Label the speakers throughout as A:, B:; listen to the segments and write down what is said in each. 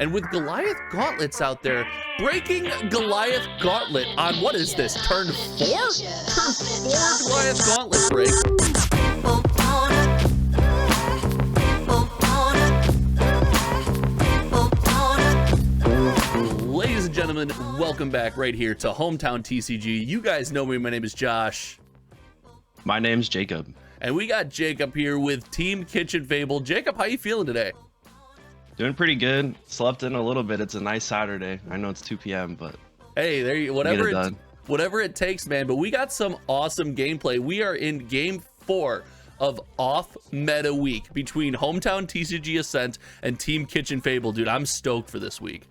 A: And with Goliath Gauntlets out there, breaking Goliath Gauntlet on, what is this, turn 4? Turn 4 Goliath Gauntlet break. Ladies and gentlemen, welcome back right here to Hometown TCG. You guys know me, my name is Josh.
B: My name's Jacob.
A: And we got Jacob here with Team Kitchen Fable. Jacob, how you feeling today?
B: Doing pretty good. Slept in a little bit. It's a nice Saturday. I know it's 2 p.m., but
A: hey, there you whatever it takes, man. But we got some awesome gameplay. We are in game 4 of off meta week between HometownTcg Ascent and Team Kitchen Fable. Dude, I'm stoked for this week.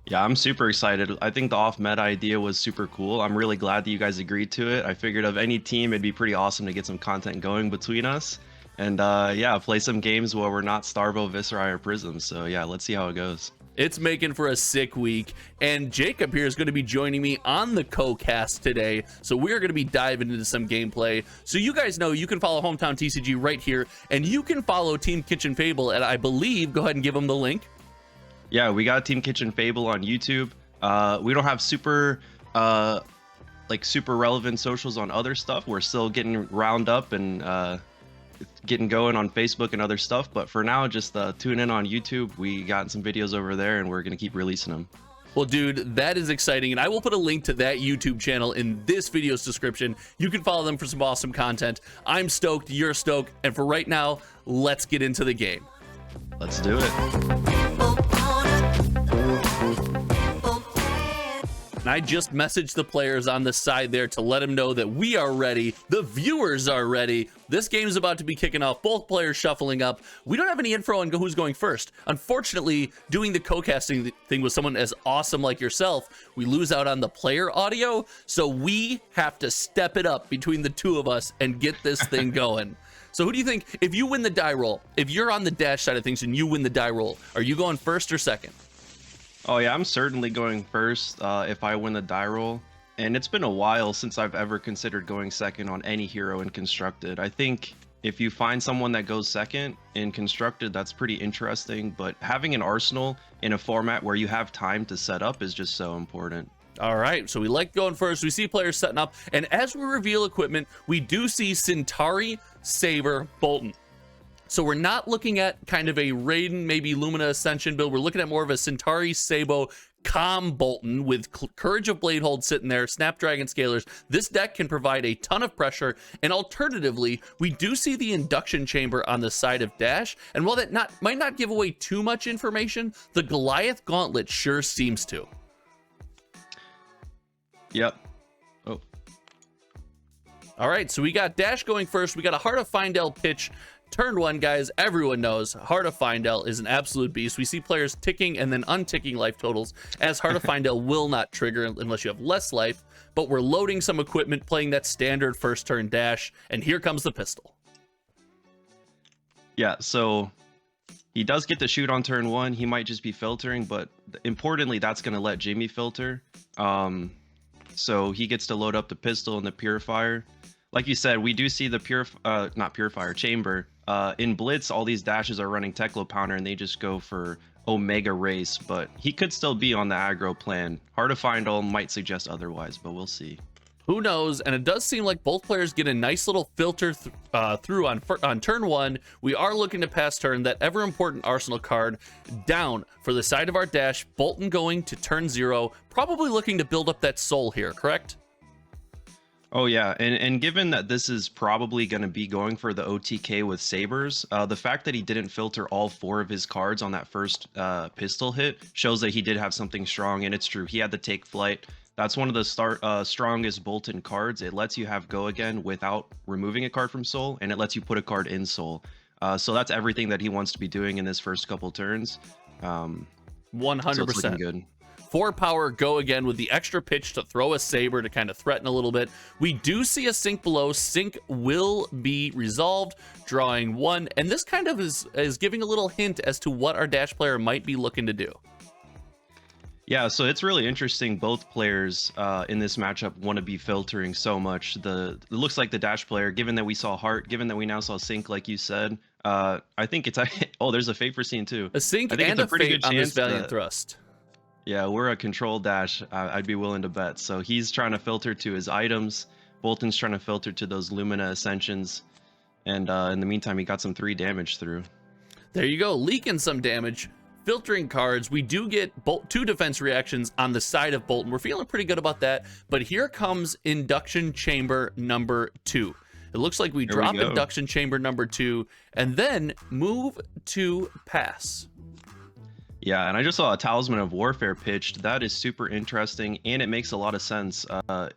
B: Yeah, I'm super excited. I think the off meta idea was super cool. I'm really glad that you guys agreed to it. I figured of any team, it'd be pretty awesome to get some content going between us. And yeah, play some games where we're not Starvo, Viserai, or Prism. So yeah, let's see how it goes.
A: It's making for a sick week. And Jacob here is going to be joining me on the co-cast today. So we're going to be diving into some gameplay. So you guys know you can follow Hometown TCG right here. And you can follow Team Kitchen Fable. And I believe, go ahead and give them the link.
B: Yeah, we got Team Kitchen Fable on YouTube. We don't have super relevant socials on other stuff. We're still getting round up and getting going on Facebook and other stuff. But for now, just tune in on YouTube. We got some videos over there, and we're gonna keep releasing them.
A: Well, dude, that is exciting, and I will put a link to that YouTube channel in this video's description. You can follow them for some awesome content. I'm stoked, you're stoked, and for right now, let's get into the game.
B: Let's do it.
A: And I just messaged the players on the side there to let them know that we are ready. The viewers are ready. This game is about to be kicking off. Both players shuffling up. We don't have any info on who's going first. Unfortunately, doing the co-casting thing with someone as awesome like yourself, we lose out on the player audio. So we have to step it up between the two of us and get this thing going. So who do you think, if you win the die roll, if you're on the dash side of things and you win the die roll, are you going first or second?
B: Oh yeah, I'm certainly going first if I win the die roll. And it's been a while since I've ever considered going second on any hero in Constructed. I think if you find someone that goes second in Constructed, that's pretty interesting. But having an arsenal in a format where you have time to set up is just so important.
A: All right, so we like going first. We see players setting up. And as we reveal equipment, we do see Centauri, Saber, Boltyn. So we're not looking at kind of a Raiden, maybe Lumina Ascension build. We're looking at more of a Centauri, Sabo, Calm Boltyn with Courage of Bladehold sitting there, Snapdragon Scalers. This deck can provide a ton of pressure. And alternatively, we do see the Induction Chamber on the side of Dash. And while that might not give away too much information, the Goliath Gauntlet sure seems to.
B: Yep. Oh.
A: All right, so we got Dash going first. We got a Heart of Findel pitch. Turn 1, guys, everyone knows Heart of Findel is an absolute beast. We see players ticking and then unticking life totals, as Heart of Findel will not trigger unless you have less life, but we're loading some equipment, playing that standard first turn dash, and here comes the pistol.
B: Yeah, so he does get to shoot on turn 1. He might just be filtering, but importantly, that's going to let Jimmy filter. So he gets to load up the pistol and the purifier. Like you said, we do see the not purifier, chamber. In Blitz, all these dashes are running Teklo Pounder and they just go for Omega Race, but he could still be on the aggro plan. Hard to find all, might suggest otherwise, but we'll see.
A: Who knows? And it does seem like both players get a nice little filter through on turn 1. We are looking to pass turn, that ever important Arsenal card down for the side of our dash. Boltyn going to turn 0, probably looking to build up that soul here, correct?
B: Oh yeah, and given that this is probably going to be going for the OTK with Sabers, the fact that he didn't filter all 4 of his cards on that first pistol hit shows that he did have something strong, and it's true. He had the Take Flight. That's one of the strongest Boltyn cards. It lets you have Go Again without removing a card from Soul, and it lets you put a card in Soul. So that's everything that he wants to be doing in his first couple turns.
A: 100%.
B: So it's looking good.
A: 4 power, Go Again with the extra pitch to throw a Saber to kind of threaten a little bit. We do see a Sync below. Sync will be resolved, drawing 1. And this kind of is giving a little hint as to what our Dash player might be looking to do.
B: Yeah, so it's really interesting. Both players in this matchup want to be filtering so much. It looks like the Dash player, given that we saw Heart, given that we now saw Sync, like you said, I think it's oh, there's a fate for scene too.
A: A sync
B: I think
A: and
B: it's
A: a
B: a pretty
A: fate
B: good
A: on this
B: chance
A: Valiant
B: that,
A: Thrust.
B: yeah, we're a control dash. I'd be willing to bet. So he's trying to filter to his items. Boltyn's trying to filter to those Lumina Ascensions. And in the meantime, he got some 3 damage through.
A: There you go, leaking some damage, filtering cards. We do get 2 defense reactions on the side of Boltyn. We're feeling pretty good about that. But here comes Induction Chamber number 2. It looks like we drop Induction Chamber number 2 and then move to pass.
B: Yeah, and I just saw a Talisman of Warfare pitched. That is super interesting, and it makes a lot of sense.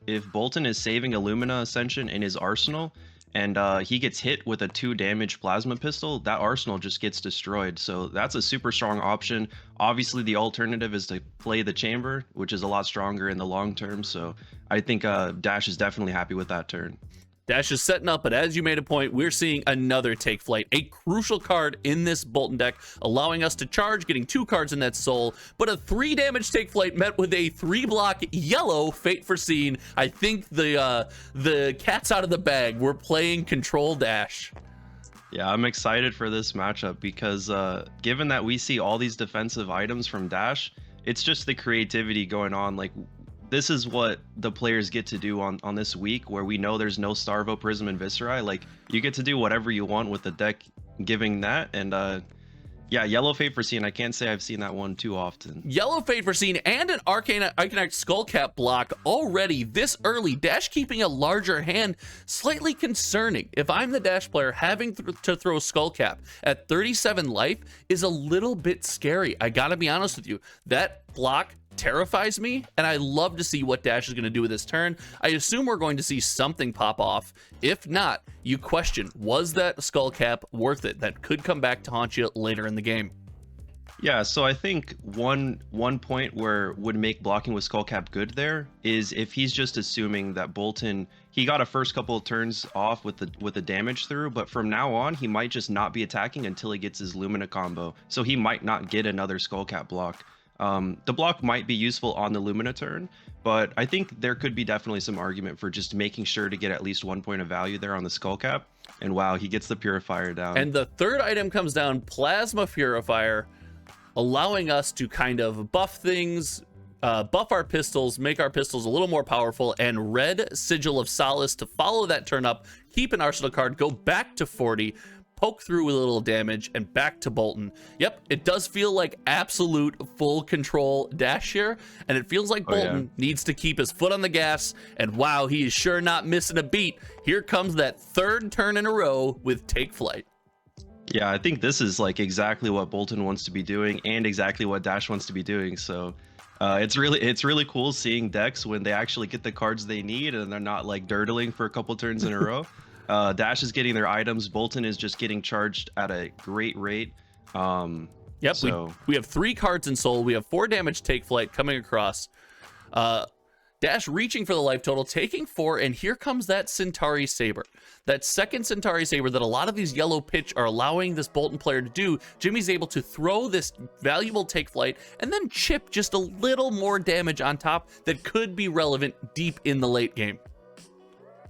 B: If Boltyn is saving a Lumina Ascension in his arsenal, and he gets hit with a 2 damage plasma pistol, that arsenal just gets destroyed. So that's a super strong option. Obviously, the alternative is to play the chamber, which is a lot stronger in the long term. So I think Dash is definitely happy with that turn.
A: Dash is setting up, but as you made a point, we're seeing another Take Flight, a crucial card in this Boltyn deck, allowing us to charge, getting 2 cards in that soul, but a 3 damage Take Flight met with a 3-block yellow Fate Foreseen. I think the cat's out of the bag. We're playing Control Dash.
B: Yeah, I'm excited for this matchup because given that we see all these defensive items from Dash, it's just the creativity going on. Like, this is what the players get to do on this week, where we know there's no Starvo, Prism, and Viscerai. Like, you get to do whatever you want with the deck giving that. And yeah, Yellow Fate Foreseen, I can't say I've seen that one too often.
A: Yellow Fate Foreseen and an Iconite Skullcap block already this early. Dash keeping a larger hand, slightly concerning. If I'm the Dash player, having to throw Skullcap at 37 life is a little bit scary. I gotta be honest with you. That block terrifies me, and I love to see what Dash is going to do with this turn. I assume we're going to see something pop off. If not, you question, was that Skullcap worth it? That could come back to haunt you later in the game.
B: Yeah, so I think one point where would make blocking with Skullcap good there is if he's just assuming that Boltyn, he got a first couple of turns off with the damage through, but from now on he might just not be attacking until he gets his Lumina combo. So he might not get another Skullcap block. The block might be useful on the Lumina turn, but I think there could be definitely some argument for just making sure to get at least 1 point of value there on the Skullcap. And wow, he gets the Purifier down.
A: And the third item comes down, Plasma Purifier, allowing us to kind of buff things, buff our pistols, make our pistols a little more powerful, and red Sigil of Solace to follow that turn up, keep an arsenal card, go back to 40, poke through with a little damage, and back to Boltyn. Yep, it does feel like absolute full control Dash here, and it feels like Boltyn needs to keep his foot on the gas, and wow, he is sure not missing a beat. Here comes that 3rd turn in a row with Take Flight.
B: Yeah, I think this is like exactly what Boltyn wants to be doing and exactly what Dash wants to be doing. So it's really cool seeing decks when they actually get the cards they need and they're not like dirtling for a couple turns in a row. Dash is getting their items. Boltyn is just getting charged at a great rate.
A: Yep,
B: so
A: we have 3 cards in soul. We have 4 damage Take Flight coming across. Dash reaching for the life total, taking 4, and here comes that Centauri Saber. That second Centauri Saber that a lot of these yellow pitch are allowing this Boltyn player to do. Jimmy's able to throw this valuable Take Flight and then chip just a little more damage on top that could be relevant deep in the late game.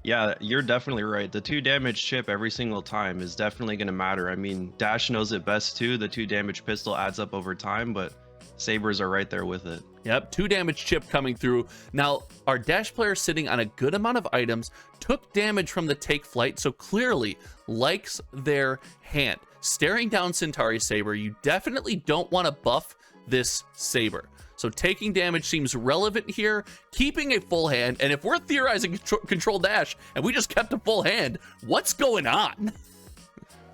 B: Yeah, you're definitely right. The 2 damage chip every single time is definitely going to matter. I mean, Dash knows it best too. The 2 damage pistol adds up over time, but Sabers are right there with it.
A: Yep, 2 damage chip coming through. Now, our Dash player sitting on a good amount of items, took damage from the Take Flight, so clearly likes their hand. Staring down Centauri Saber, you definitely don't want to buff this Saber. So taking damage seems relevant here, keeping a full hand, and if we're theorizing control Dash and we just kept a full hand, what's going on?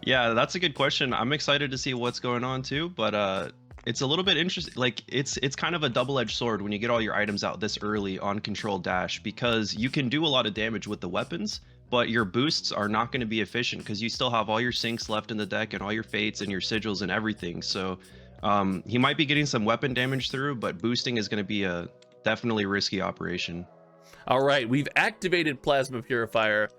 B: Yeah, that's a good question. I'm excited to see what's going on too, but it's a little bit interesting. Like it's kind of a double-edged sword when you get all your items out this early on control Dash, because you can do a lot of damage with the weapons, but your boosts are not going to be efficient because you still have all your syncs left in the deck and all your fates and your sigils and everything. So he might be getting some weapon damage through, but boosting is going to be a definitely risky operation.
A: All right, we've activated Plasma Purifier.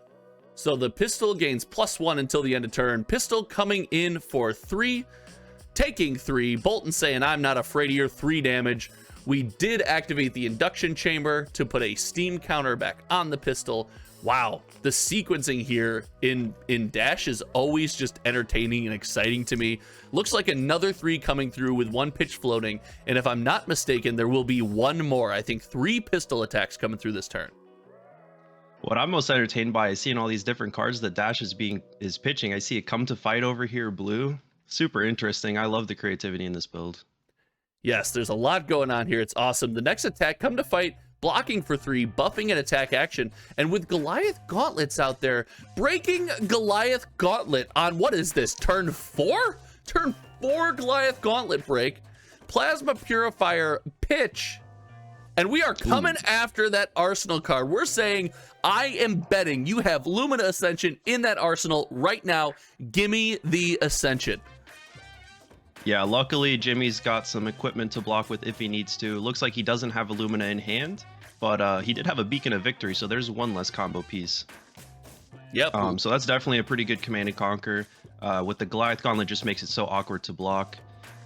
A: So the pistol gains +1 until the end of turn. Pistol coming in for 3, taking 3. Boltyn saying, I'm not afraid of your 3 damage. We did activate the induction chamber to put a steam counter back on the pistol. Wow, the sequencing here in Dash is always just entertaining and exciting to me. Looks like another 3 coming through with 1 pitch floating, and if I'm not mistaken, there will be 1 more. I think 3 pistol attacks coming through this turn.
B: What I'm most entertained by is seeing all these different cards that Dash is pitching. I see a Come to Fight over here, blue. Super interesting. I love the creativity in this build.
A: Yes, there's a lot going on here. It's awesome. The next attack, Come to Fight, blocking for 3, buffing and attack action. And with Goliath Gauntlets out there, breaking Goliath Gauntlet on, what is this, turn 4? Turn 4 Goliath Gauntlet break. Plasma Purifier pitch. And we are coming after that Arsenal card. We're saying, I am betting you have Lumina Ascension in that Arsenal right now. Gimme the Ascension.
B: Yeah, luckily Jimmy's got some equipment to block with if he needs to. Looks like he doesn't have a Lumina in hand, but he did have a Beacon of Victory, so there's 1 less combo piece.
A: Yep.
B: So that's definitely a pretty good Command and Conquer. With the Goliath Gauntlet, just makes it so awkward to block.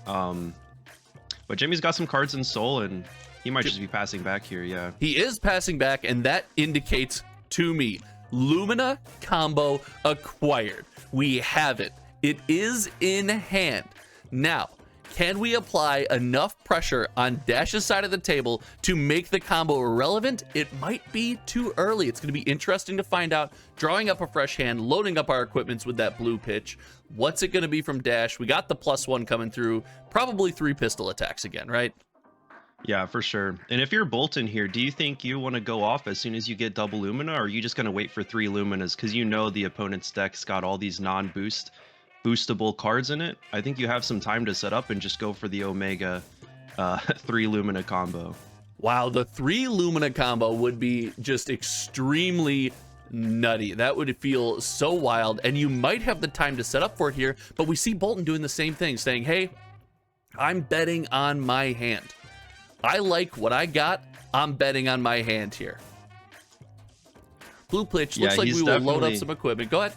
B: But Jimmy's got some cards in Soul, and he might just be passing back here, yeah.
A: He is passing back, and that indicates to me, Lumina combo acquired. We have it. It is in hand. Now, can we apply enough pressure on Dash's side of the table to make the combo irrelevant? It might be too early. It's going to be interesting to find out. Drawing up a fresh hand, loading up our equipments with that blue pitch. What's it going to be from Dash? We got the +1 coming through. Probably 3 pistol attacks again, right?
B: Yeah, for sure. And if you're Boltyn here, do you think you want to go off as soon as you get double Lumina, or are you just going to wait for 3 Luminas? Because you know the opponent's deck's got all these boostable cards in it. I think you have some time to set up and just go for the Omega 3 Lumina combo.
A: Wow, the 3 Lumina combo would be just extremely nutty. That would feel so wild, and you might have the time to set up for it here, but we see Boltyn doing the same thing, saying, hey, I'm betting on my hand. I like what I got. I'm betting on my hand here. Blue pitch. Looks like we will load up some equipment. Go ahead.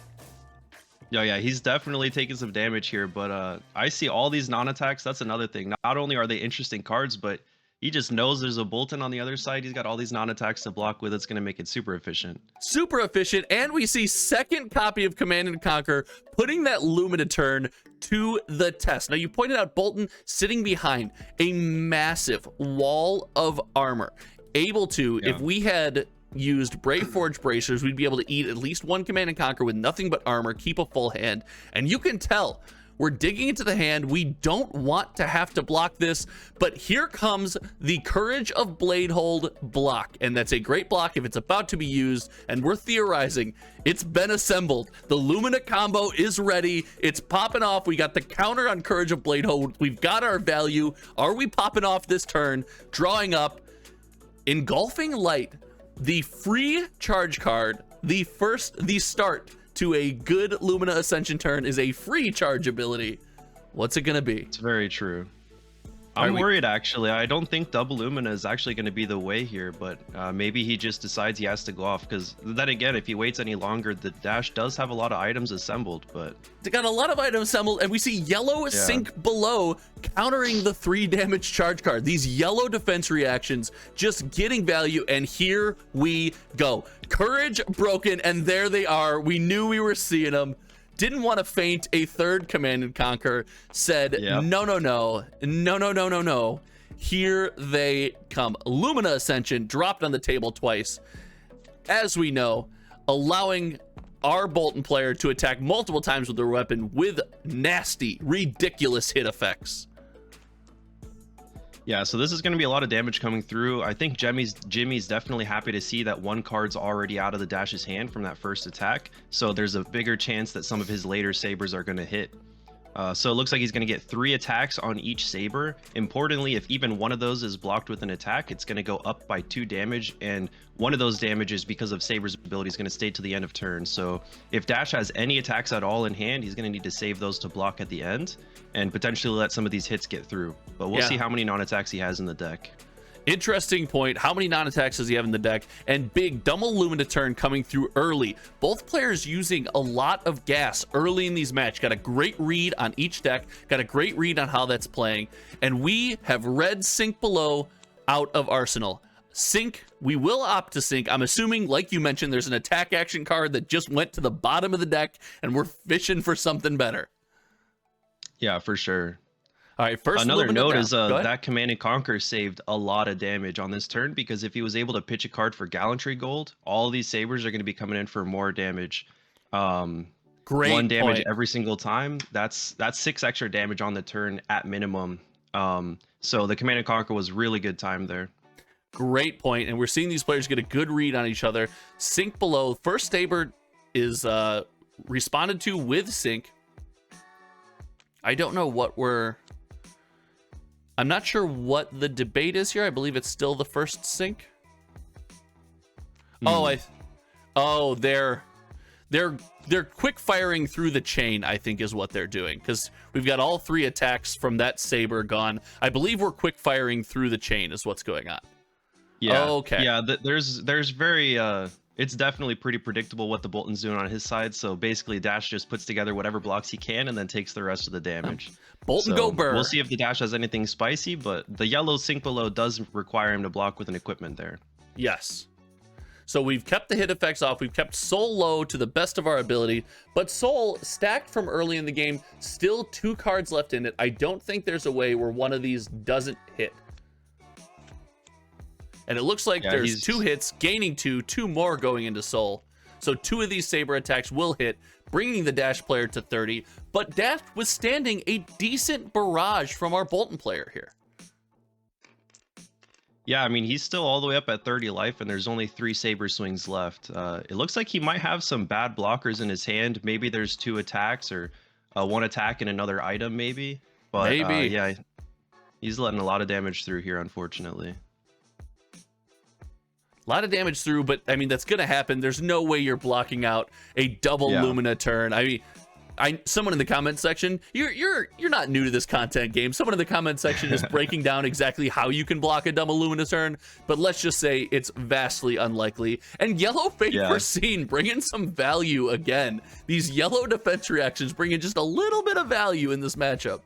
B: Yeah, he's definitely taking some damage here, but I see all these non-attacks. That's another thing. Not only are they interesting cards, but he just knows there's a Boltyn on the other side. He's got all these non-attacks to block with. It's going to make it super efficient. Super efficient,
A: and we see second copy of Command and Conquer putting that Lumina turn to the test. Now, you pointed out Boltyn sitting behind a massive wall of armor, able to, if we had used Brave Forge Bracers, we'd be able to eat at least 1 Command and Conquer with nothing but armor, keep a full hand, and you can tell we're digging into the hand. We don't want to have to block this, but here comes the Courage of Bladehold block, and that's a great block if it's about to be used, and we're theorizing it's been assembled. The Lumina combo is ready. It's popping off. We got the counter on Courage of Bladehold. We've got our value. Are we popping off this turn? Drawing up Engulfing Light, the free charge card, the start to a good Lumina Ascension turn is a free charge ability. What's it gonna be?
B: It's very true. I'm worried, actually. I don't think double Lumina is actually going to be the way here, but maybe he just decides he has to go off, because then again, if he waits any longer, the Dash does have a lot of items assembled, but...
A: They got a lot of items assembled, and we see yellow sink below, countering the 3 damage charge card. These yellow defense reactions just getting value, and here we go. Courage broken, and there they are. We knew we were seeing them. Didn't want to feint a 3rd Command and Conquer, said, no. Here they come. Lumina Ascension dropped on the table twice, as we know, allowing our Boltyn player to attack multiple times with their weapon with nasty, ridiculous hit effects.
B: Yeah, so this is going to be a lot of damage coming through. I think Jimmy's definitely happy to see that 1 card's already out of the Dash's hand from that first attack. So there's a bigger chance that some of his later sabers are going to hit. So it looks like he's going to get 3 attacks on each saber. Importantly, if even one of those is blocked with an attack, it's going to go up by 2 damage, and one of those damages, because of Saber's ability, is going to stay to the end of turn. So if Dash has any attacks at all in hand, he's going to need to save those to block at the end and potentially let some of these hits get through. But we'll see how many non-attacks he has in the deck.
A: Interesting point. How many non-attacks does he have in the deck? And big double Lumina turn coming through early. Both players using a lot of gas early in these matches. Got a great read on each deck. Got a great read on how that's playing. And we have red sink below out of Arsenal. Sync, we will opt to sync. I'm assuming, like you mentioned, there's an attack action card that just went to the bottom of the deck, and we're fishing for something better.
B: Yeah, for sure.
A: All right, first
B: another note is
A: that
B: that Command and Conquer saved a lot of damage on this turn, because if he was able to pitch a card for Gallantry Gold, all these sabers are going to be coming in for more damage.
A: Great
B: 1 damage
A: point.
B: every single time. That's 6 extra damage on the turn at minimum. So the Command and Conquer was really good time there.
A: Great point, and we're seeing these players get a good read on each other. Sync below. First saber is responded to with sync. I don't know what I'm not sure what the debate is here. I believe it's still the first sync. Oh, they're quick firing through the chain, I think is what they're doing, because we've got all 3 attacks from that saber gone. I believe we're quick firing through the chain is what's going on.
B: Yeah.
A: Okay.
B: Yeah, there's very it's definitely pretty predictable what the Boltyn's doing on his side. So basically Dash just puts together whatever blocks he can and then takes the rest of the damage.
A: Boltyn go burr.
B: We'll see if the Dash has anything spicy, but the yellow sync below does require him to block with an equipment there.
A: Yes. So we've kept the hit effects off. We've kept Soul low to the best of our ability, but Soul stacked from early in the game, still 2 cards left in it. I don't think there's a way where one of these doesn't hit. And it looks like there's 2 hits, gaining 2 more going into Soul. So 2 of these saber attacks will hit, bringing the Dash player to 30, but Dash withstanding a decent barrage from our Boltyn player here.
B: Yeah, I mean, he's still all the way up at 30 life, and there's only 3 saber swings left. It looks like he might have some bad blockers in his hand. Maybe there's 2 attacks, or 1 attack and another item, maybe. But
A: maybe.
B: Yeah, he's letting a lot of damage through here, unfortunately.
A: A lot of damage through, but I mean, that's going to happen. There's no way you're blocking out a double Lumina turn. I mean, someone in the comment section, you're not new to this content game. Someone in the comment section is breaking down exactly how you can block a double Lumina turn, but let's just say it's vastly unlikely. And yellow fate foreseen, bringing some value again. These yellow defense reactions bring in just a little bit of value in this matchup.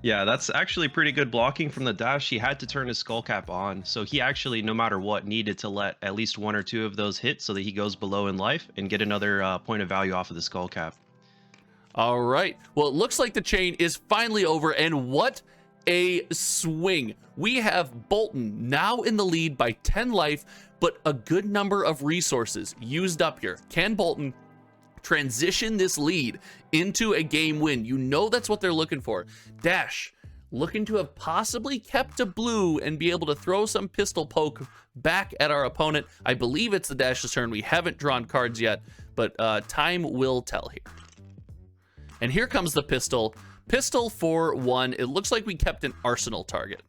B: Yeah, that's actually pretty good blocking from the Dash. He had to turn his skull cap on, so he actually, no matter what, needed to let at least 1 or 2 of those hit so that he goes below in life and get another point of value off of the skull cap.
A: All right. Well, it looks like the chain is finally over, and what a swing. We have Boltyn now in the lead by 10 life, but a good number of resources used up here. Can Boltyn transition this lead into a game win? You know that's what they're looking for. Dash looking to have possibly kept a blue and be able to throw some pistol poke back at our opponent. I believe it's the Dash's turn. We haven't drawn cards yet, but time will tell here. And here comes the pistol. Pistol for 1. It looks like we kept an arsenal target.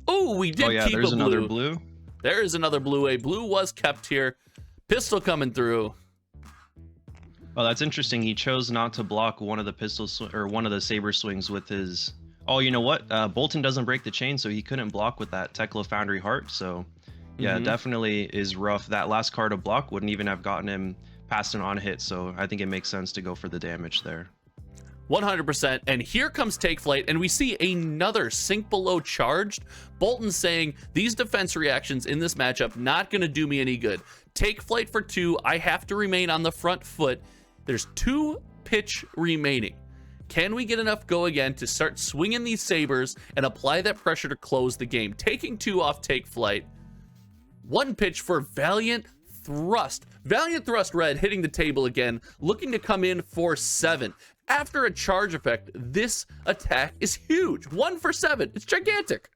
A: Oh, we did keep
B: there's
A: a blue.
B: Another blue.
A: There is another blue. A blue was kept here. Pistol coming through.
B: Oh, that's interesting. He chose not to block one of the one of the saber swings with his. Oh, you know what? Boltyn doesn't break the chain, so he couldn't block with that Tekla Foundry Heart. So, yeah, definitely is rough. That last card of block wouldn't even have gotten him past an on hit. So I think it makes sense to go for the damage there.
A: 100%. And here comes Take Flight, and we see another Sink Below charged. Boltyn saying these defense reactions in this matchup not going to do me any good. Take Flight for 2. I have to remain on the front foot. There's 2 pitch remaining. Can we get enough go again to start swinging these sabers and apply that pressure to close the game? Taking 2 off Take Flight. 1 pitch for Valiant Thrust. Valiant Thrust red hitting the table again, looking to come in for 7. After a charge effect, this attack is huge. 1 for 7. It's gigantic.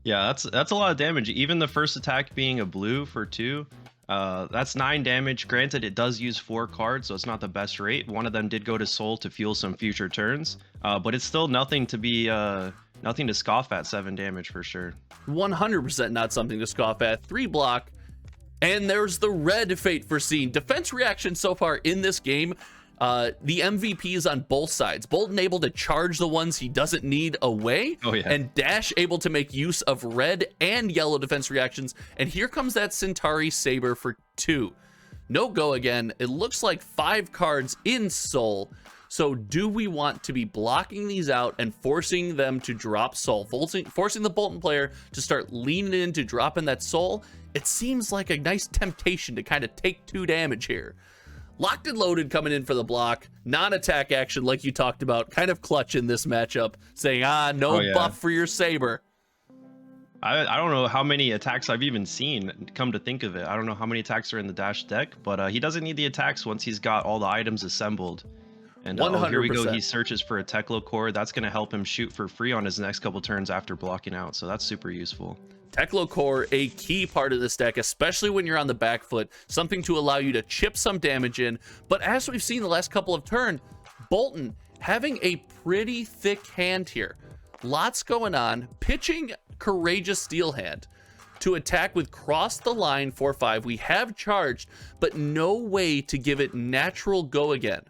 B: Yeah, that's a lot of damage. Even the first attack being a blue for 2, that's 9 damage. Granted, it does use 4 cards, so it's not the best rate. One of them did go to Soul to fuel some future turns, but it's still nothing to scoff at. 7 damage for sure. 100%
A: not something to scoff at. 3 block. And there's the red Fate Foreseen. Defense reaction so far in this game, the MVP is on both sides. Boltyn able to charge the ones he doesn't need away.
B: Oh, yeah.
A: And Dash able to make use of red and yellow defense reactions. And here comes that Centauri Saber for 2. No go again. It looks like 5 cards in Soul. So do we want to be blocking these out and forcing them to drop soul, forcing the Boltyn player to start leaning into dropping that soul? It seems like a nice temptation to kind of take 2 damage here. Locked and loaded coming in for the block, non-attack action like you talked about, kind of clutch in this matchup, saying, no buff for your Saber.
B: I don't know how many attacks I've even seen, come to think of it. I don't know how many attacks are in the Dash deck, but he doesn't need the attacks once he's got all the items assembled. And here we go, he searches for a Teklo core. That's going to help him shoot for free on his next couple turns after blocking out, so that's super useful.
A: Teklo core, a key part of this deck, especially when you're on the back foot, something to allow you to chip some damage in. But as we've seen the last couple of turns, Boltyn having a pretty thick hand here. Lots going on, pitching Courageous Steel Hand to attack with cross the line 4/5. We have charged, but no way to give it natural go again.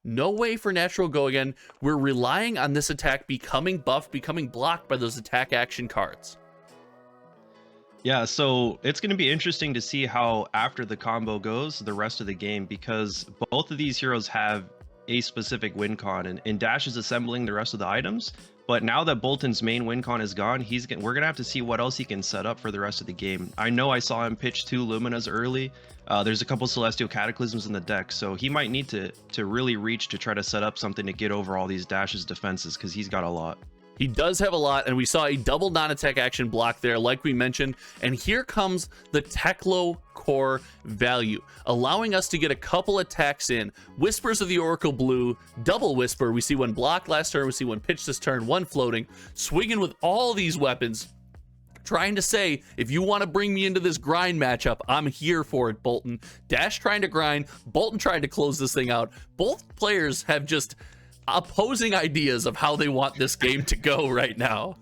A: No way for natural go again. We're relying on this attack becoming buffed, becoming blocked by those attack action cards.
B: Yeah, so it's going to be interesting to see how after the combo goes the rest of the game, because both of these heroes have a specific win con, and Dash is assembling the rest of the items. But now that Boltyn's main win con is gone, we're going to have to see what else he can set up for the rest of the game. I know I saw him pitch 2 Luminas early. There's a couple Celestial Cataclysms in the deck, so he might need to really reach to try to set up something to get over all these Dash's defenses, because he's got a lot.
A: He does have a lot, and we saw a double non-attack action block there, like we mentioned. And here comes the Teklo core value, allowing us to get a couple attacks in. Whispers of the Oracle Blue, double Whisper. We see one block last turn, we see one pitch this turn, one floating, swinging with all these weapons, trying to say, if you want to bring me into this grind matchup, I'm here for it, Boltyn. Dash trying to grind, Boltyn trying to close this thing out. Both players have just opposing ideas of how they want this game to go right now.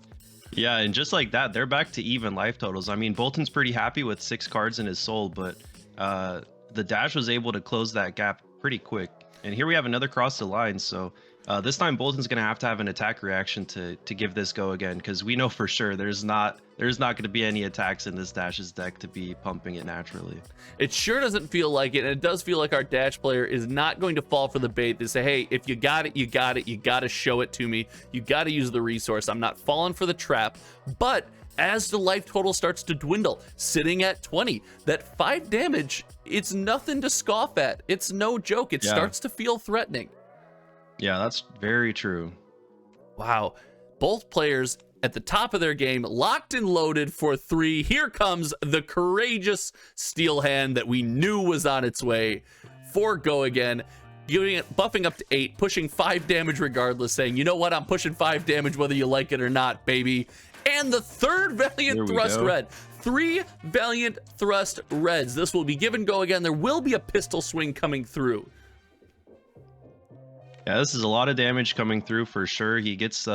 B: Yeah, and just like that, they're back to even life totals. I mean, Boltyn's pretty happy with 6 cards in his soul, but the Dash was able to close that gap pretty quick. And here we have another cross the line, so this time Boltyn's going to have an attack reaction to give this go again, because we know for sure there's not going to be any attacks in this Dash's deck to be pumping it naturally. It
A: sure doesn't feel like it, and it does feel like our Dash player is not going to fall for the bait. They say, hey, if you got it, you got it. You got to show it to me. You got to use the resource. I'm not falling for the trap. But as the life total starts to dwindle, sitting at 20, that 5 damage, it's nothing to scoff at. It's no joke. It starts to feel threatening.
B: Yeah, that's very true.
A: Wow. Both players at the top of their game, locked and loaded for 3. Here comes the Courageous Steel Hand that we knew was on its way for go again, giving it, buffing up to 8, pushing 5 damage regardless, saying, you know what, I'm pushing 5 damage whether you like it or not, baby. And the 3rd Valiant Thrust Red. 3 Valiant Thrust Reds. This will be give and go again. There will be a pistol swing coming through.
B: Yeah, this is a lot of damage coming through for sure. He gets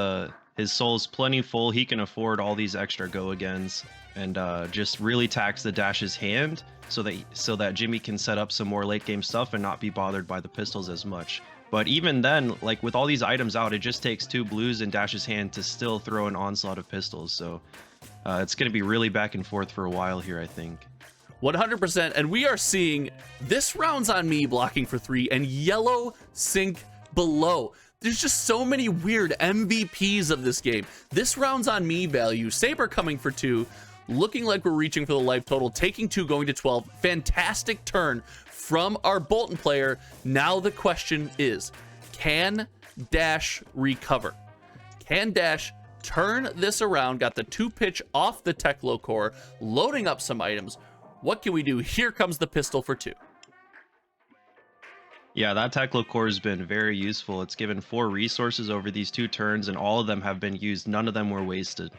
B: his soul's plenty full. He can afford all these extra go-agains, and just really tax the Dash's hand so that Jimmy can set up some more late game stuff and not be bothered by the pistols as much. But even then, like with all these items out, it just takes 2 blues in Dash's hand to still throw an onslaught of pistols. So it's going to be really back and forth for a while here, I think.
A: 100%, and we are seeing this round's on me blocking for 3 and yellow sync below. There's just so many weird MVPs of this game. This round's on me value. Saber coming for 2, looking like we're reaching for the life total, taking 2, going to 12. Fantastic turn from our Boltyn player. Now the question is, can Dash recover? Can Dash turn this around? Got the 2 pitch off the Teklo core, loading up some items. What can we do? Here comes the pistol for 2.
B: Yeah, that Teklo core has been very useful. It's given 4 resources over these 2 turns, and all of them have been used. None of them were wasted.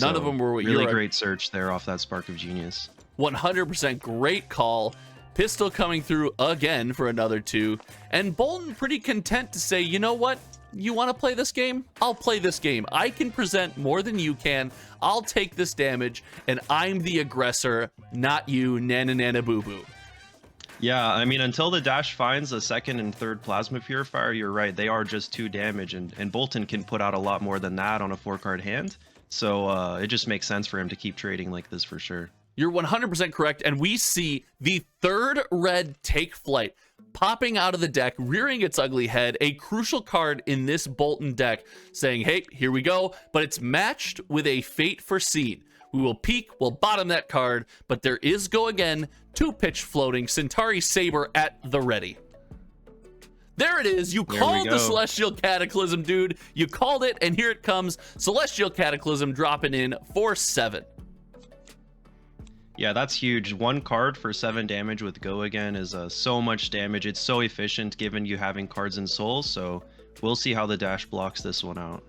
A: None of them were wasted.
B: Really great search there off that Spark of Genius.
A: 100% great call. Pistol coming through again for another 2. And Boltyn pretty content to say, you know what? You want to play this game? I'll play this game. I can present more than you can. I'll take this damage, and I'm the aggressor, not you, nana nana boo boo.
B: Yeah, I mean, until the Dash finds a 2nd and 3rd Plasma Purifier, you're right. They are just 2 damage, and Boltyn can put out a lot more than that on a 4-card hand. So it just makes sense for him to keep trading like this for sure.
A: You're 100% correct, and we see the third red take flight popping out of the deck, rearing its ugly head, a crucial card in this Boltyn deck, saying, hey, here we go, but it's matched with a Fate Foreseen. We will peek, we'll bottom that card, but there is Go Again, 2-pitch floating, Centauri Saber at the ready. There it is. You called the Celestial Cataclysm, dude. You called it, and here it comes. Celestial Cataclysm dropping in for 7.
B: Yeah, that's huge. 1 card for 7 damage with Go Again is so much damage. It's so efficient given you having cards in Soul, so we'll see how the dash blocks this one out.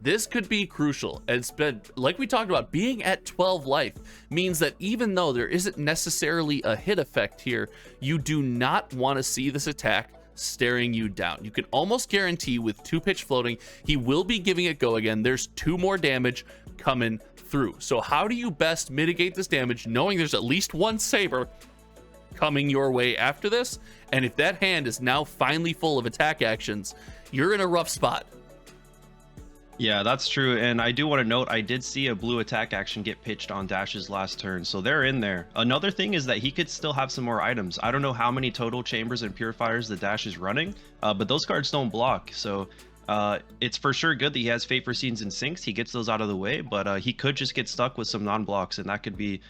A: This could be crucial. It's been, like we talked about, being at 12 life means that even though there isn't necessarily a hit effect here, you do not want to see this attack staring you down. You can almost guarantee with 2-pitch floating, he will be giving it Go Again. There's 2 more damage coming through. So how do you best mitigate this damage, knowing there's at least 1 Saber coming your way after this? And if that hand is now finally full of attack actions, you're in a rough spot.
B: Yeah, that's true. And I do want to note, I did see a blue attack action get pitched on Dash's last turn, so they're in there. Another thing is that he could still have some more items. I don't know how many total chambers and purifiers the Dash is running, but those cards don't block. So it's for sure good that he has Fate Foreseens and Sinks. He gets those out of the way, but he could just get stuck with some non-blocks, and that could be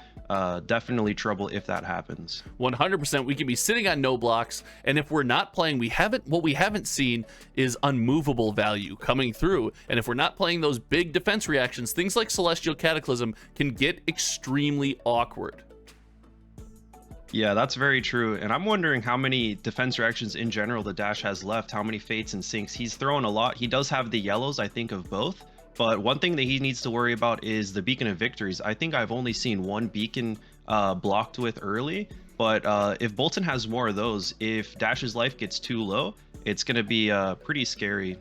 B: definitely trouble if that happens.
A: 100%. We could be sitting on no blocks, and if we're not playing, what we haven't seen is unmovable value coming through. And if we're not playing those big defense reactions, things like Celestial Cataclysm can get extremely awkward.
B: Yeah, that's very true. And I'm wondering how many defense reactions in general the Dash has left, how many Fates and Sinks. He's throwing a lot. He does have the yellows, I think, of both. But one thing that he needs to worry about is the Beacon of Victories. I think I've only seen 1 beacon blocked with early. But if Boltyn has more of those, if Dash's life gets too low, it's going to be pretty scary.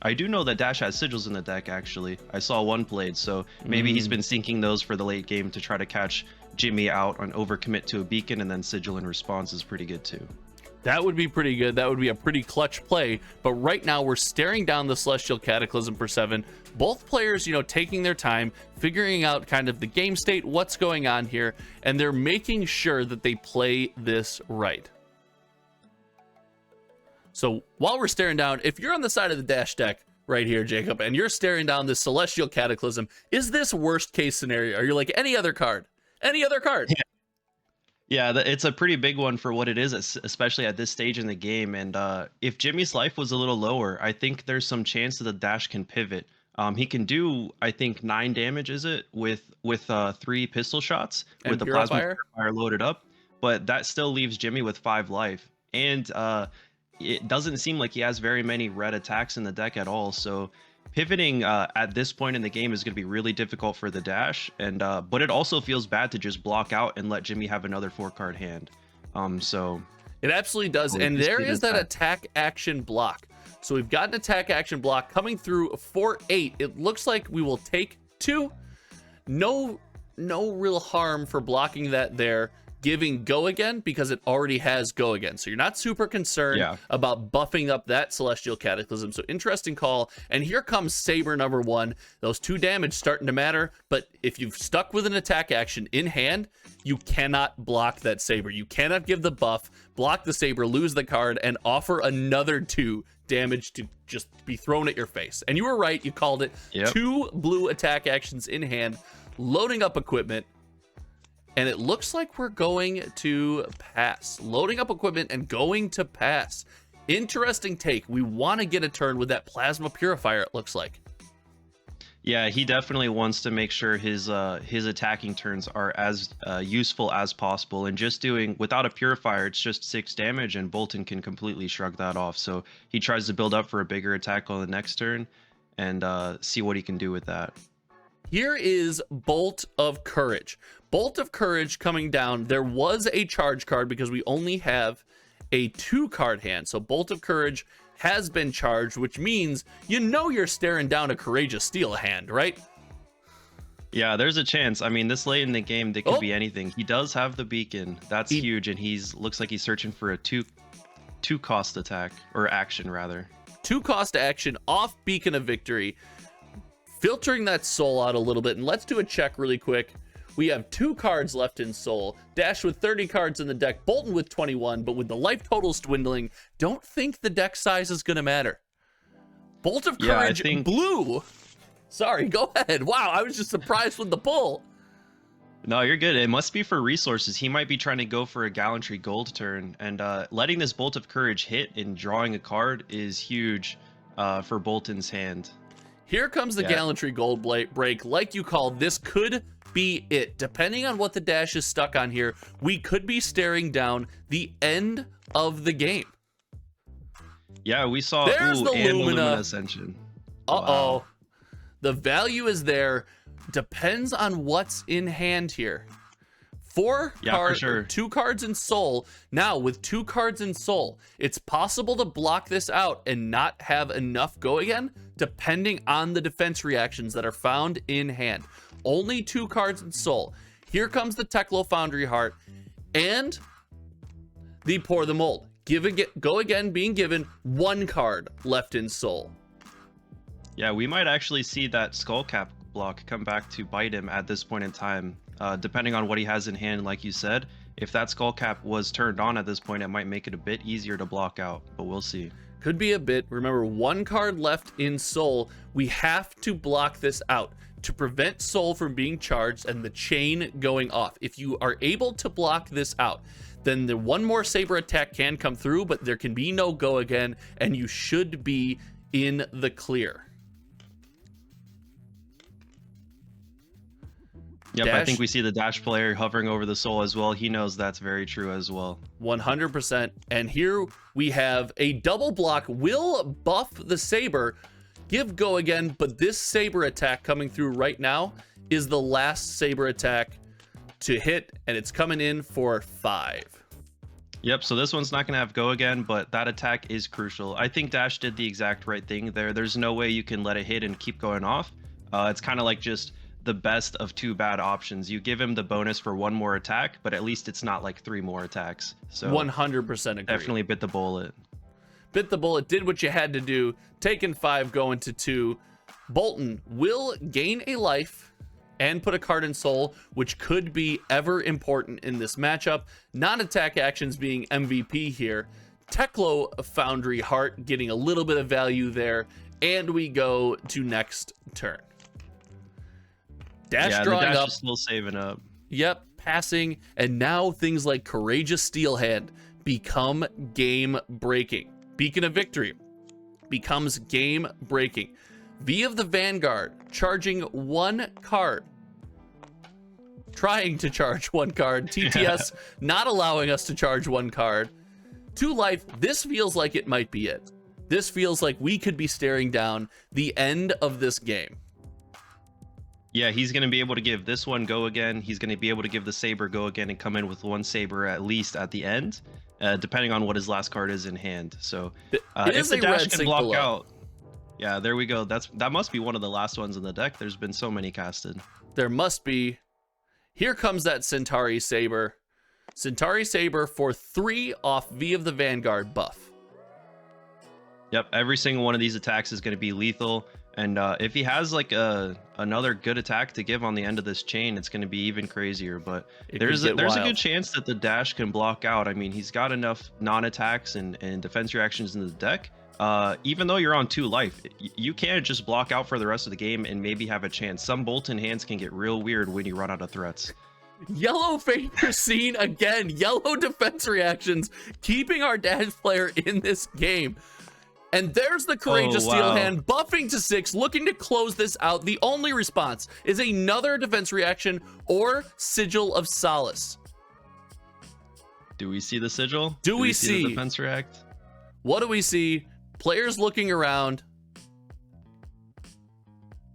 B: I do know that Dash has sigils in the deck, actually. I saw 1 played, so maybe he's been sinking those for the late game to try to catch Jimmy out on overcommit to a beacon, and then sigil in response is pretty good too.
A: That would be pretty good. That would be a pretty clutch play. But right now we're staring down the Celestial Cataclysm for 7. Both players, taking their time, figuring out kind of the game state, what's going on here, and they're making sure that they play this right. So while we're staring down, if you're on the side of the Dash deck right here, Jacob, and you're staring down this Celestial Cataclysm, is this worst case scenario? Are you like any other card? Any other card?
B: Yeah, it's a pretty big one for what it is, especially at this stage in the game. And if Jimmy's life was a little lower, I think there's some chance that the Dash can pivot. He can do, I think, 9 damage, is it, with 3 pistol shots and with the plasma purifier loaded up. But that still leaves Jimmy with 5 life. And it doesn't seem like he has very many red attacks in the deck at all. So pivoting at this point in the game is going to be really difficult for the Dash, and but it also feels bad to just block out and let Jimmy have another 4-card hand. So
A: it absolutely does. And there is that attack action block. So we've got an attack action block coming through for 8. It looks like we will take 2. No real harm for blocking that there, giving Go Again, because it already has Go Again. So you're not super concerned about buffing up that Celestial Cataclysm. So interesting call. And here comes Saber number 1. Those 2 damage starting to matter. But if you've stuck with an attack action in hand, you cannot block that Saber. You cannot give the buff, block the Saber, lose the card, and offer another 2 damage to just be thrown at your face. And you were right. You called it. 2 blue attack actions in hand, loading up equipment. And it looks like we're going to pass. Loading up equipment and going to pass. Interesting take. We want to get a turn with that plasma purifier, it looks like.
B: Yeah, he definitely wants to make sure his attacking turns are as useful as possible. And just doing, without a purifier, it's just 6 damage, and Boltyn can completely shrug that off. So he tries to build up for a bigger attack on the next turn and see what he can do with that.
A: Here is Bolt of Courage. Bolt of Courage coming down. There was a charge card because we only have a 2-card hand. So Bolt of Courage has been charged, which means you're staring down a Courageous Steel hand, right?
B: Yeah, there's a chance. I mean, this late in the game, they could be anything. He does have the beacon. That's huge, and looks like he's searching for a 2-cost attack, or action, rather.
A: 2-cost action off Beacon of Victory, filtering that soul out a little bit. And let's do a check really quick. We have 2 cards left in Soul. Dash with 30 cards in the deck. Boltyn with 21, but with the life totals dwindling, don't think the deck size is going to matter. Bolt of Courage blue. Sorry, go ahead. Wow, I was just surprised with the pull.
B: No, you're good. It must be for resources. He might be trying to go for a Gallantry gold turn, and letting this Bolt of Courage hit and drawing a card is huge for Boltyn's hand.
A: Here comes the Gallantry gold break. Like you call, this could be it. Depending on what the dash is stuck on here, we could be staring down the end of the game.
B: Yeah, we saw
A: There's the
B: Lumina Ascension.
A: Uh-oh.
B: Wow.
A: The value is there. Depends on what's in hand here. 4 cards, for sure. 2 cards in Soul. Now, with 2 cards in Soul, it's possible to block this out and not have enough go again, depending on the defense reactions that are found in hand. Only 2 cards in Soul. Here comes the Teklo Foundry Heart and the Pour the Mold. Go again being given 1 card left in Soul.
B: Yeah, we might actually see that Skullcap block come back to bite him at this point in time, depending on what he has in hand. Like you said, if that Skullcap was turned on at this point, it might make it a bit easier to block out, but we'll see.
A: Could be a bit. Remember, 1 card left in Soul. We have to block this out to prevent Soul from being charged and the chain going off. If you are able to block this out, then the 1 more Saber attack can come through, but there can be no go again, and you should be in the clear.
B: Yep, I think we see the Dash player hovering over the Soul as well. He knows that's very true as well.
A: 100%. And here we have a double block. Will buff the Saber, give go again, but this Saber attack coming through right now is the last Saber attack to hit, and it's coming in for 5.
B: Yep, so this one's not going to have go again, but that attack is crucial. I think Dash did the exact right thing there. There's no way you can let it hit and keep going off. It's kind of like just the best of 2 bad options. You give him the bonus for 1 more attack, but at least it's not like 3 more attacks. So
A: 100% agree.
B: Definitely bit the bullet.
A: Bit the bullet, did what you had to do. Taking 5, going to 2. Boltyn will gain a life and put a card in Soul, which could be ever important in this matchup. Non-attack actions being MVP here. Teklo Foundry Heart getting a little bit of value there, and we go to next turn. Dash drawing
B: the dash
A: up.
B: is still saving up.
A: Yep, passing, and now things like Courageous Steelhand become game-breaking. Beacon of Victory becomes game-breaking. V of the Vanguard charging 1 card. Trying to charge 1 card. TTS not allowing us to charge 1 card. 2 life. This feels like it might be it. This feels like we could be staring down the end of this game.
B: Yeah, he's going to be able to give this one go again. He's going to be able to give the Saber go again and come in with 1 Saber at least at the end, depending on what his last card is in hand. So if the dash can block out, yeah, there we go. That must be one of the last ones in the deck. There's been so many casted.
A: There must be. Here comes that Centauri Saber. Centauri Saber for 3 off V of the Vanguard buff.
B: Yep, every single one of these attacks is going to be lethal. And if he has like another good attack to give on the end of this chain, it's going to be even crazier. But there's a good chance that the dash can block out. I mean, he's got enough non-attacks and defense reactions in the deck. Even though you're on 2 life, you can't just block out for the rest of the game and maybe have a chance. Some Boltyn hands can get real weird when you run out of threats.
A: Yellow favor seen again. Yellow defense reactions keeping our dash player in this game. And there's the Courageous Steelhand buffing to 6, looking to close this out. The only response is another defense reaction or Sigil of Solace.
B: Do we see the Sigil?
A: Do we see
B: the defense react?
A: What do we see? Players looking around.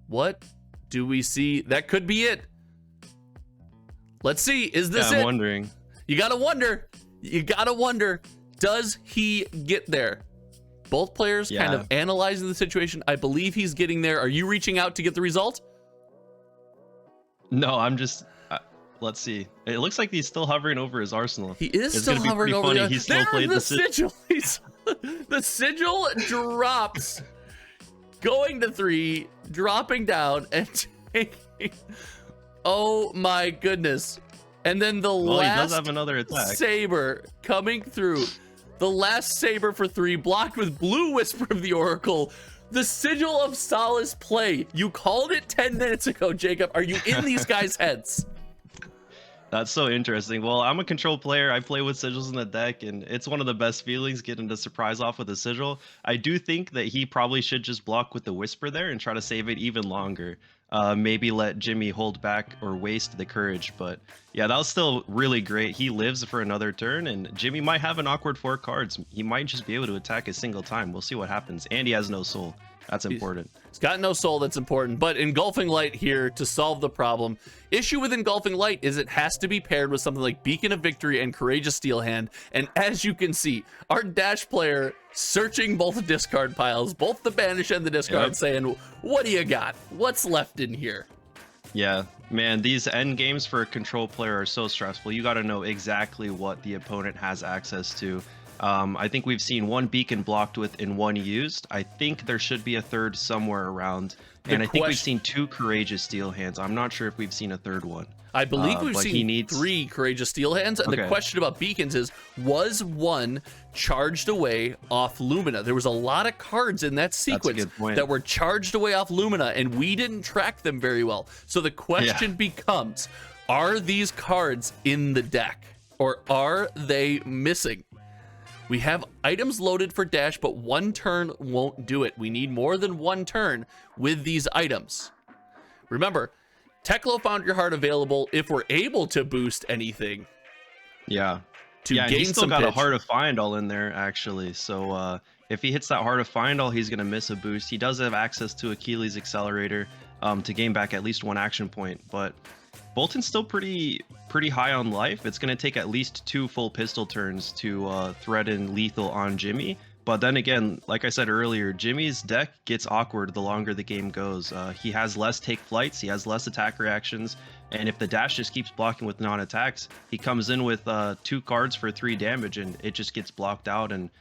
A: What do we see? That could be it. Let's see. Is this it?
B: I'm wondering.
A: You gotta wonder. You gotta wonder. Does he get there? Both players kind of analyzing the situation. I believe he's getting there. Are you reaching out to get the result?
B: No, I'm just... let's see. It looks like he's still hovering over his arsenal.
A: He is still hovering over it.
B: He still played the
A: Sigil. The Sigil drops. Going to 3, dropping down, and taking Oh my goodness. And then the
B: Well, he does
A: last
B: have another attack.
A: saber coming through. The last saber for 3, blocked with Blue Whisper of the Oracle. The Sigil of Solace play. You called it 10 minutes ago, Jacob. Are you in these guys' heads?
B: That's so interesting. Well, I'm a control player. I play with sigils in the deck, and it's one of the best feelings getting to surprise off with a sigil. I do think that he probably should just block with the Whisper there and try to save it even longer. Maybe let Jimmy hold back or waste the courage. But yeah, that was still really great. He lives for another turn, and Jimmy might have an awkward 4 cards. He might just be able to attack a single time. We'll see what happens. And he has no soul. That's important.
A: He's got no soul. That's important. But Engulfing Light here to solve the problem. Issue with Engulfing Light is it has to be paired with something like Beacon of Victory and Courageous Steel Hand. And as you can see, our Dash player searching both discard piles, both the banish and the discard, saying, what do you got? What's left in here?
B: Yeah, man, these end games for a control player are so stressful. You got to know exactly what the opponent has access to. I think we've seen 1 beacon blocked with and 1 used. I think there should be a third somewhere around. And I think we've seen 2 Courageous Steel Hands. I'm not sure if we've seen a third one.
A: I believe we've seen 3 Courageous Steel Hands. And the question about beacons is, was 1 charged away off Lumina? There was a lot of cards in that sequence that were charged away off Lumina, and we didn't track them very well. So the question becomes, are these cards in the deck, or are they missing? We have items loaded for Dash, but 1 turn won't do it. We need more than 1 turn with these items. Remember, Teklo Found Your Heart available if we're able to boost anything.
B: Yeah.
A: Gain
B: he's still
A: some
B: got
A: pitch.
B: a Heart of Find All in there, actually. So if he hits that Heart of Find All, he's going to miss a boost. He does have access to Achilles Accelerator to gain back at least 1 action point, but Boltyn's still pretty high on life. It's going to take at least 2 full pistol turns to threaten lethal on Jimmy. But then again, like I said earlier, Jimmy's deck gets awkward the longer the game goes. He has less take flights, he has less attack reactions, and if the dash just keeps blocking with non-attacks, he comes in with 2 cards for 3 damage, and it just gets blocked out and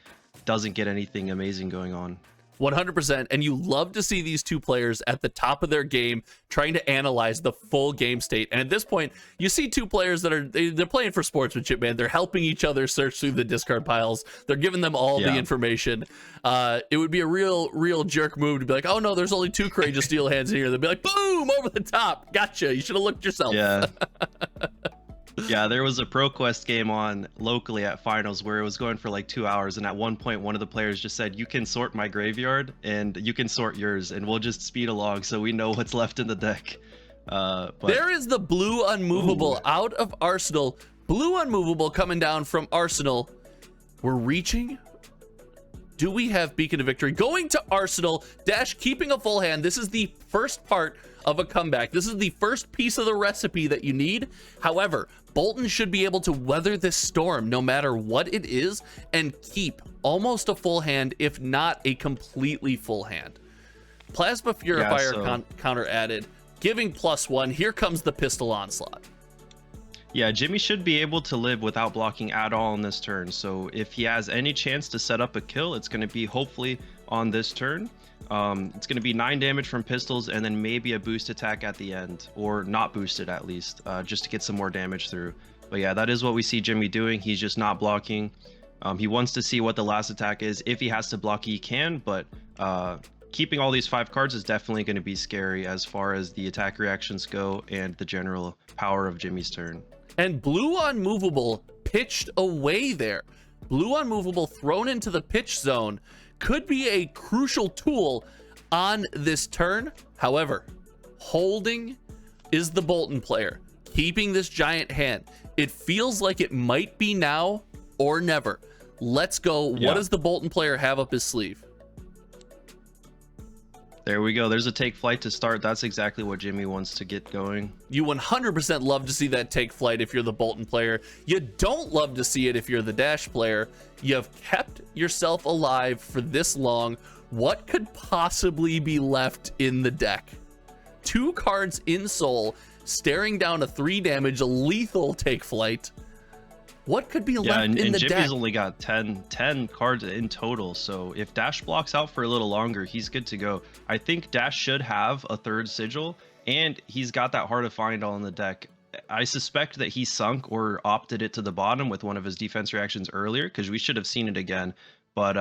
B: doesn't get anything amazing going on.
A: 100%, and you love to see these 2 players at the top of their game trying to analyze the full game state. And at this point, you see 2 players that are they're playing for sportsmanship, man. They're helping each other search through the discard piles. They're giving them all the information. It would be a real jerk move to be like, oh no, there's only 2 Courageous Steel Hands here. They'd be like, boom, over the top. Gotcha. You should have looked yourself.
B: Yeah. Yeah, there was a ProQuest game on locally at finals where it was going for like 2 hours, and at one point one of the players just said, you can sort my graveyard and you can sort yours, and we'll just speed along so we know what's left in the deck. But
A: there is the Blue Unmovable out of Arsenal. Blue Unmovable coming down from Arsenal. We're reaching. Do we have Beacon of Victory? Going to Arsenal. Dash keeping a full hand. This is the first part of a comeback. This is the first piece of the recipe that you need. However, Boltyn should be able to weather this storm no matter what it is and keep almost a full hand, if not a completely full hand. Plasma Purifier counter added, giving +1. Here comes the Pistol Onslaught.
B: Yeah, Jimmy should be able to live without blocking at all on this turn. So if he has any chance to set up a kill, it's going to be hopefully on this turn. It's going to be 9 damage from pistols and then maybe a boost attack at the end, or not boosted at least, just to get some more damage through. But yeah, that is what we see Jimmy doing. He's just not blocking. He wants to see what the last attack is. If he has to block, he can, but keeping all these 5 cards is definitely going to be scary as far as the attack reactions go and the general power of Jimmy's turn.
A: And Blue Unmovable pitched away there. Blue Unmovable thrown into the pitch zone could be a crucial tool on this turn. However, holding is the Boltyn player, keeping this giant hand. It feels like it might be now or never. Let's go.
B: Yeah.
A: What does the Boltyn player have up his sleeve?
B: There we go. There's a take flight to start. That's exactly what Jimmy wants to get going.
A: You 100% love to see that take flight if you're the Boltyn player. You don't love to see it if you're the Dash player. You have kept yourself alive for this long. What could possibly be left in the deck? 2 cards in soul, staring down a 3 damage lethal take flight. What could be
B: Yeah,
A: left
B: and
A: in the
B: Jimmy's
A: deck?
B: only got 10 cards in total, so if Dash blocks out for a little longer, he's good to go. I think Dash should have a third sigil, and he's got that Heart of Find All in the deck. I suspect that he sunk or opted it to the bottom with one of his defense reactions earlier, because we should have seen it again. But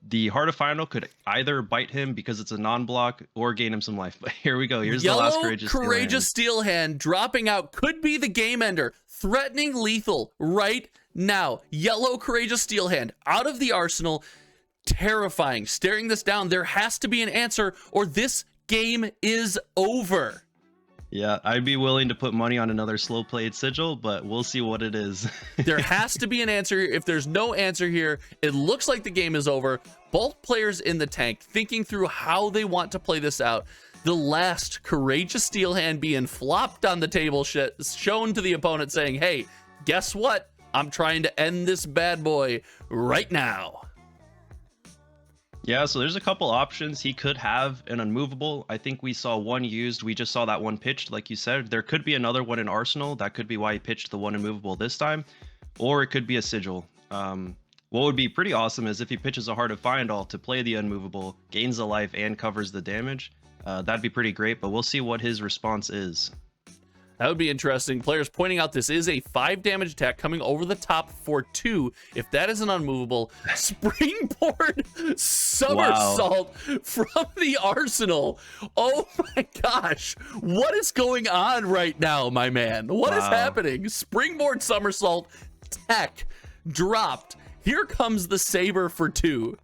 B: the Heart of Final could either bite him because it's a non-block or gain him some life. But here we go. Here's the last
A: Courageous Steel Hand dropping out could be the game ender, threatening lethal right now. Yellow Courageous Steel Hand out of the arsenal. Terrifying. Staring this down, there has to be an answer or this game is over.
B: Yeah, I'd be willing to put money on another slow played sigil, but we'll see what it is.
A: There has to be an answer. If there's no answer here, it looks like the game is over. Both players in the tank thinking through how they want to play this out. The last Courageous Steel Hand being flopped on the table, shown to the opponent saying, hey, guess what? I'm trying to end this bad boy right now.
B: Yeah, so there's a couple options. He could have an unmovable. I think we saw one used. We just saw that one pitched, like you said. There could be another one in Arsenal. That could be why he pitched the one immovable this time. Or it could be a sigil. What would be pretty awesome is if he pitches a Heart of Find All to play the unmovable, gains the life, and covers the damage. That'd be pretty great, but we'll see what his response is.
A: That would be interesting. Players pointing out this is a 5 damage attack coming over the top for 2. If that is an unmovable, springboard somersault from the arsenal. Oh my gosh. What is going on right now, my man? What is happening? Springboard somersault tech dropped. Here comes the saber for 2.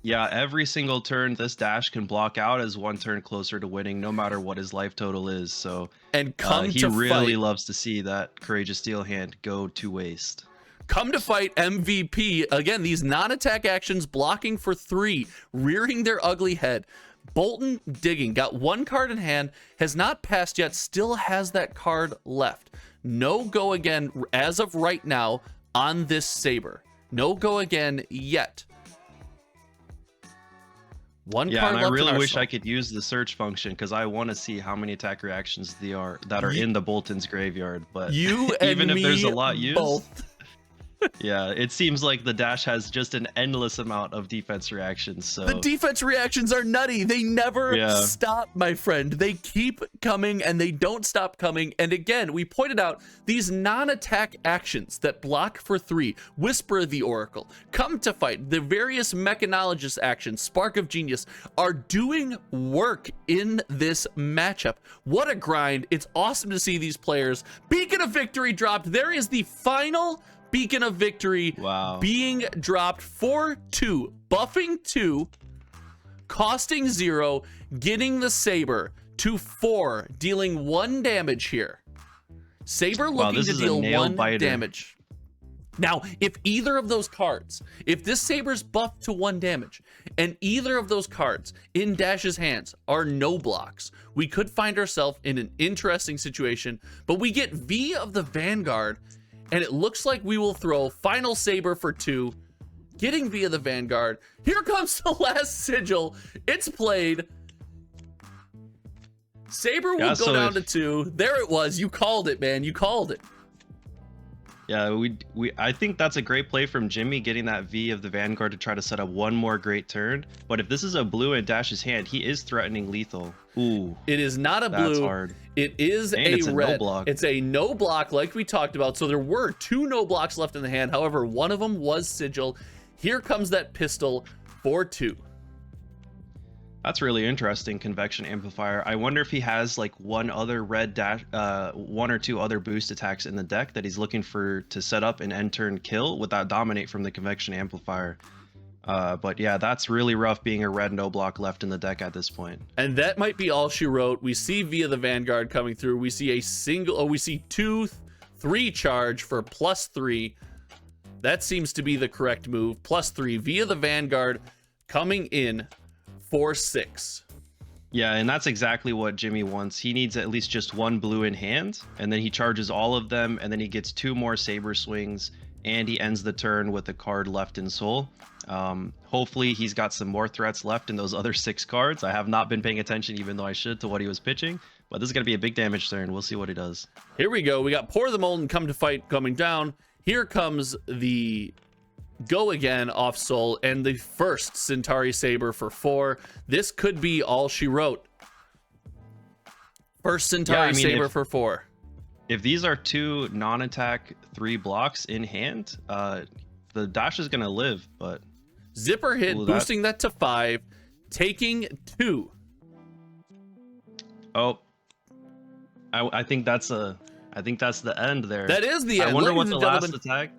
B: Yeah, every single turn this Dash can block out is one turn closer to winning, no matter what his life total is. So
A: and
B: he really loves to see that Courageous Steel Hand go to waste.
A: Come to fight MVP. Again, these non-attack actions blocking for 3, rearing their ugly head. Boltyn digging, got 1 card in hand, has not passed yet, still has that card left. No go again as of right now on this saber. No go again yet.
B: Yeah, and I really wish I could use the search function because I want to see how many attack reactions that are in the Boltyn's graveyard. But
A: you and
B: even if
A: me
B: there's a lot used,
A: both.
B: Yeah, it seems like the Dash has just an endless amount of defense reactions. So
A: the defense reactions are nutty. They never stop, my friend. They keep coming and they don't stop coming. And again, we pointed out these non-attack actions that block for 3, Whisper of the Oracle, Come to Fight, the various Mechanologist actions, Spark of Genius, are doing work in this matchup. What a grind. It's awesome to see these players. Beacon of Victory dropped. There is the final Beacon of Victory being dropped for 2, buffing 2, costing 0, getting the Saber to 4, dealing 1 damage here. Saber looking to deal 1 damage. Now, if either of those cards, if this Saber's buffed to 1 damage, and either of those cards in Dash's hands are no blocks, we could find ourselves in an interesting situation, but we get V of the Vanguard, and it looks like we will throw final Saber for 2, getting via the Vanguard. Here comes the last sigil. It's played. Saber will go down to 2. There it was. You called it, man. You called it.
B: Yeah, I think that's a great play from Jimmy, getting that V of the Vanguard to try to set up 1 more great turn. But if this is a blue in Dash's hand, he is threatening lethal. Ooh,
A: it is not a blue.
B: That's hard.
A: It is
B: it's
A: a red.
B: No block.
A: It's a no block, like we talked about. So there were 2 no blocks left in the hand. However, one of them was sigil. Here comes that pistol for 2.
B: That's really interesting, Convection Amplifier. I wonder if he has like one other red dash, 1 or 2 other boost attacks in the deck that he's looking for to set up an end turn kill with that dominate from the Convection Amplifier. But yeah, that's really rough being a red no block left in the deck at this point.
A: And that might be all she wrote. We see via the Vanguard coming through. We see a single, we see 2, 3 charge for +3. That seems to be the correct move. +3 via the Vanguard coming in for 6.
B: Yeah, and that's exactly what Jimmy wants. He needs at least just 1 blue in hand, and then he charges all of them, and then he gets 2 more Saber swings, and he ends the turn with a card left in soul. Hopefully he's got some more threats left in those other 6 cards. I have not been paying attention, even though I should, to what he was pitching. But this is going to be a big damage turn. We'll see what he does.
A: Here we go. We got Pour the Molten Come to Fight coming down. Here comes the Go Again off Soul and the first Centauri Saber for 4. This could be all she wrote. First Centauri Saber for 4.
B: If these are 2 non-attack 3 blocks in hand, the dash is going to live, but...
A: Zipper hit, boosting that to 5, taking 2.
B: Oh. I think that's the end there.
A: That is the end.
B: I wonder what the last attack...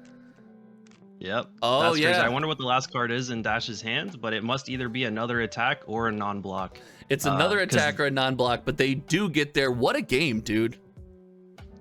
B: Yep.
A: Oh,
B: that's
A: yeah.
B: crazy. I wonder what the last card is in Dash's hand, but it must either be another attack or a non-block.
A: It's another attack or a non-block, but they do get there. What a game, dude.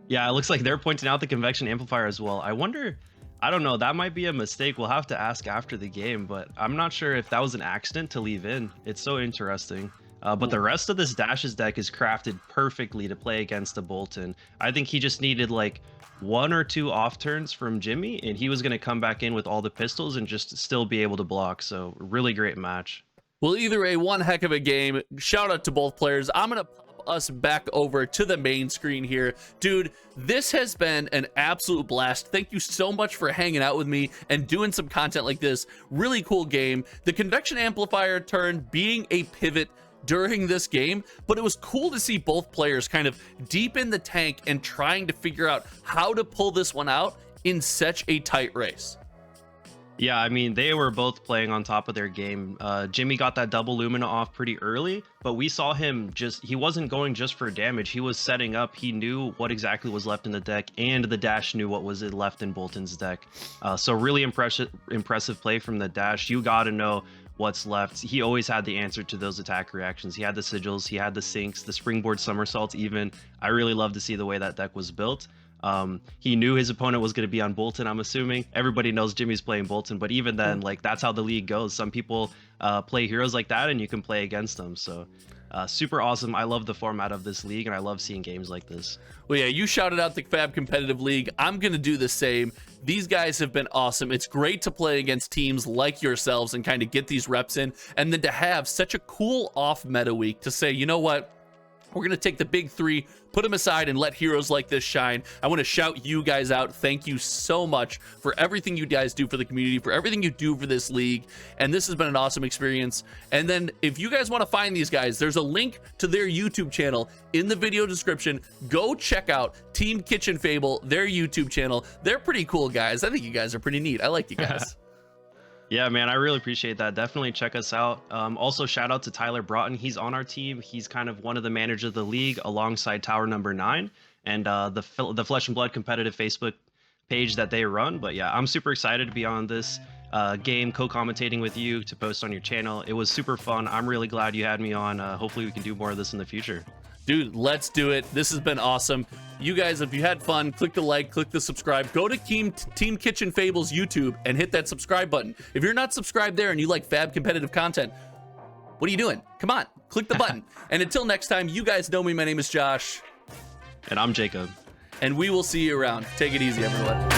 B: Yeah, it looks like they're pointing out the convection amplifier as well. I wonder, I don't know, that might be a mistake. We'll have to ask after the game, but I'm not sure if that was an accident to leave in. It's so interesting. But the rest of this Dash's deck is crafted perfectly to play against the Boltyn. I think he just needed like 1 or 2 off turns from Jimmy, and he was going to come back in with all the pistols and just still be able to block. So really great match.
A: Well, either way, one heck of a game. Shout out to both players. I'm going to pop us back over to the main screen here. Dude, this has been an absolute blast. Thank you so much for hanging out with me and doing some content like this. Really cool game. The convection amplifier turn being a pivot during this game, but it was cool to see both players kind of deep in the tank and trying to figure out how to pull this one out in such a tight race.
B: Yeah, I mean, they were both playing on top of their game. Jimmy got that double Lumina off pretty early, but we saw him he wasn't going just for damage. He was setting up. He knew what exactly was left in the deck, and the Dash knew what was left in Boltyn's deck. So really impressive play from the Dash. You got to know what's left. He always had the answer to those attack reactions. He had the sigils, he had the sinks, the springboard somersaults even. I really love to see the way that deck was built. He knew his opponent was going to be on Boltyn, I'm assuming. Everybody knows Jimmy's playing Boltyn, but even then, like, that's how the league goes. Some people play heroes like that, and you can play against them. So super awesome. I love the format of this league, and I love seeing games like this.
A: Well, yeah, you shouted out the FaB Competitive League. I'm going to do the same. These guys have been awesome. It's great to play against teams like yourselves and kind of get these reps in, and then to have such a cool off-meta week to say, you know what? We're going to take the big 3, put them aside, and let heroes like this shine. I want to shout you guys out. Thank you so much for everything you guys do for the community, for everything you do for this league. And this has been an awesome experience. And then if you guys want to find these guys, there's a link to their YouTube channel in the video description. Go check out Team Kitchen Fable, their YouTube channel. They're pretty cool guys. I think you guys are pretty neat. I like you guys.
B: Yeah, man, I really appreciate that. Definitely check us out. Also, shout out to Tyler Broughton. He's on our team. He's kind of one of the managers of the league alongside Tower Number 9 and the Flesh and Blood competitive Facebook page that they run. But yeah, I'm super excited to be on this game, co-commentating with you, to post on your channel. It was super fun. I'm really glad you had me on. Hopefully we can do more of this in the future.
A: Dude, let's do it. This has been awesome. You guys, if you had fun, click the like, click the subscribe. Go to Team Kitchen Fable's YouTube and hit that subscribe button. If you're not subscribed there and you like FaB competitive content, what are you doing? Come on, click the button. And until next time, you guys know me. My name is Josh.
B: And I'm Jacob.
A: And we will see you around. Take it easy, everyone.